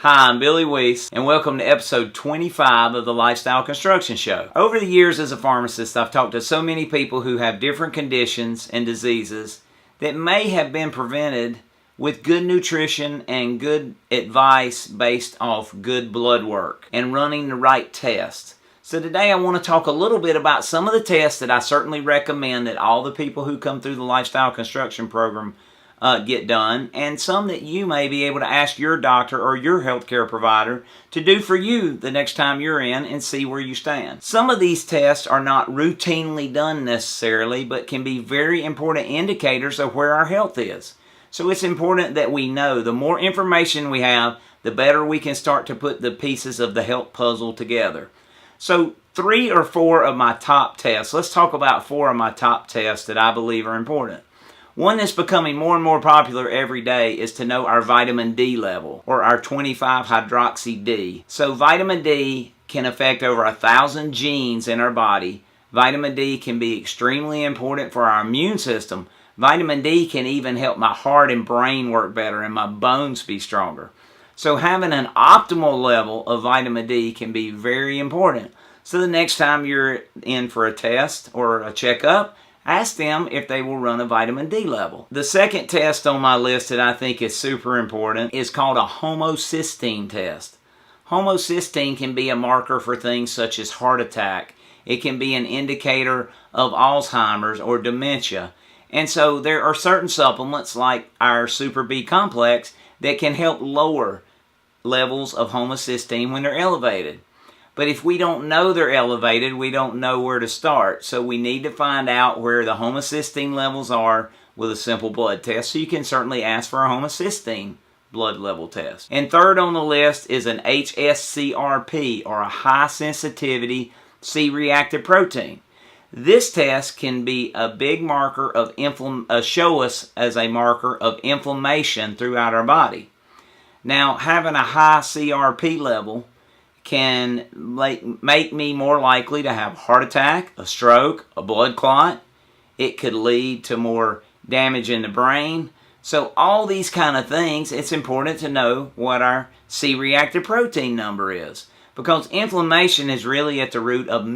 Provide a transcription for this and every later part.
Hi, I'm Billy Weiss, and welcome to episode 25 of the Lifestyle Construction Show. Over the years as a pharmacist, I've talked to so many people who have different conditions and diseases that may have been prevented with good nutrition and good advice based off good blood work and running the right tests. So today I want to talk a little bit about some of the tests that I certainly recommend that all the people who come through the Lifestyle Construction Program get done, and some that you may be able to ask your doctor or your healthcare provider to do for you the next time you're in and see where you stand. Some of these tests are not routinely done necessarily, but can be very important indicators of where our health is. So it's important that we know. The more information we have, the better we can start to put the pieces of the health puzzle together. So 3 or 4 of my top tests. Let's talk about 4 of my top tests that I believe are important. One that's becoming more and more popular every day is to know our vitamin D level, or our 25-hydroxy-D. So vitamin D can affect over 1,000 genes in our body. Vitamin D can be extremely important for our immune system. Vitamin D can even help my heart and brain work better and my bones be stronger. So having an optimal level of vitamin D can be very important. So the next time you're in for a test or a checkup, ask them if they will run a vitamin D level. The second test on my list that I think is super important is called a homocysteine test. Homocysteine can be a marker for things such as heart attack. It can be an indicator of Alzheimer's or dementia. And so there are certain supplements like our Super B complex that can help lower levels of homocysteine when they're elevated. But if we don't know they're elevated, we don't know where to start. So we need to find out where the homocysteine levels are with a simple blood test. So you can certainly ask for a homocysteine blood level test. And third on the list is an HSCRP, or a high sensitivity C-reactive protein. This test can be a big marker of show us as a marker of inflammation throughout our body. Now, having a high CRP level can make me more likely to have a heart attack, a stroke, a blood clot. It could lead to more damage in the brain. So all these kind of things, it's important to know what our C-reactive protein number is, because inflammation is really at the root of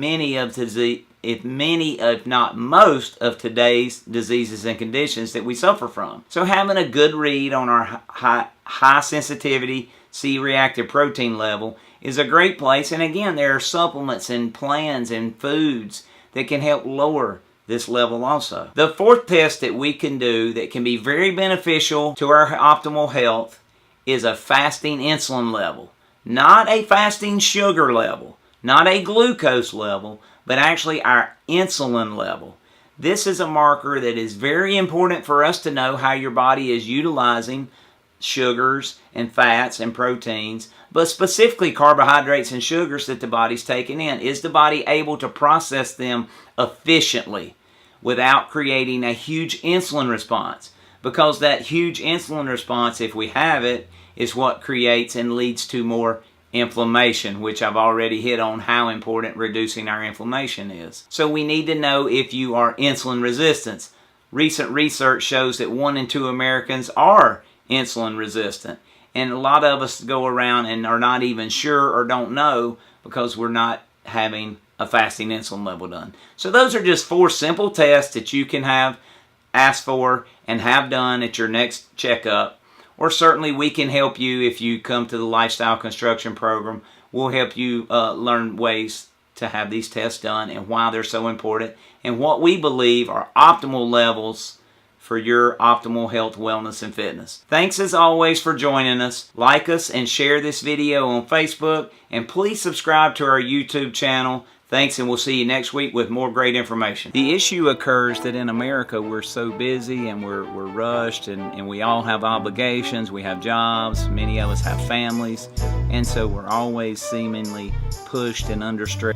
if not most of today's diseases and conditions that we suffer from. So having a good read on our high sensitivity C-reactive protein level is a great place. And again, there are supplements and plans and foods that can help lower this level also. The fourth test that we can do that can be very beneficial to our optimal health is a fasting insulin level. Not a fasting sugar level, not a glucose level, but actually our insulin level. This is a marker that is very important for us to know how your body is utilizing sugars and fats and proteins, but specifically carbohydrates and sugars that the body's taking in. Is the body able to process them efficiently without creating a huge insulin response? Because that huge insulin response, if we have it, is what creates and leads to more inflammation, which I've already hit on how important reducing our inflammation is. So we need to know if you are insulin resistant. Recent research shows that 1 in 2 Americans are insulin resistant, and a lot of us go around and are not even sure or don't know because we're not having a fasting insulin level done. So those are just 4 simple tests that you can ask for and have done at your next checkup. Or certainly we can help you if you come to the Lifestyle Construction Program. We'll help you learn ways to have these tests done and why they're so important and what we believe are optimal levels for your optimal health, wellness, and fitness. Thanks as always for joining us. Like us and share this video on Facebook, and please subscribe to our YouTube channel. Thanks, and we'll see you next week with more great information. The issue occurs that in America we're so busy and we're rushed, and we all have obligations, we have jobs, many of us have families, and so we're always seemingly pushed and under stress.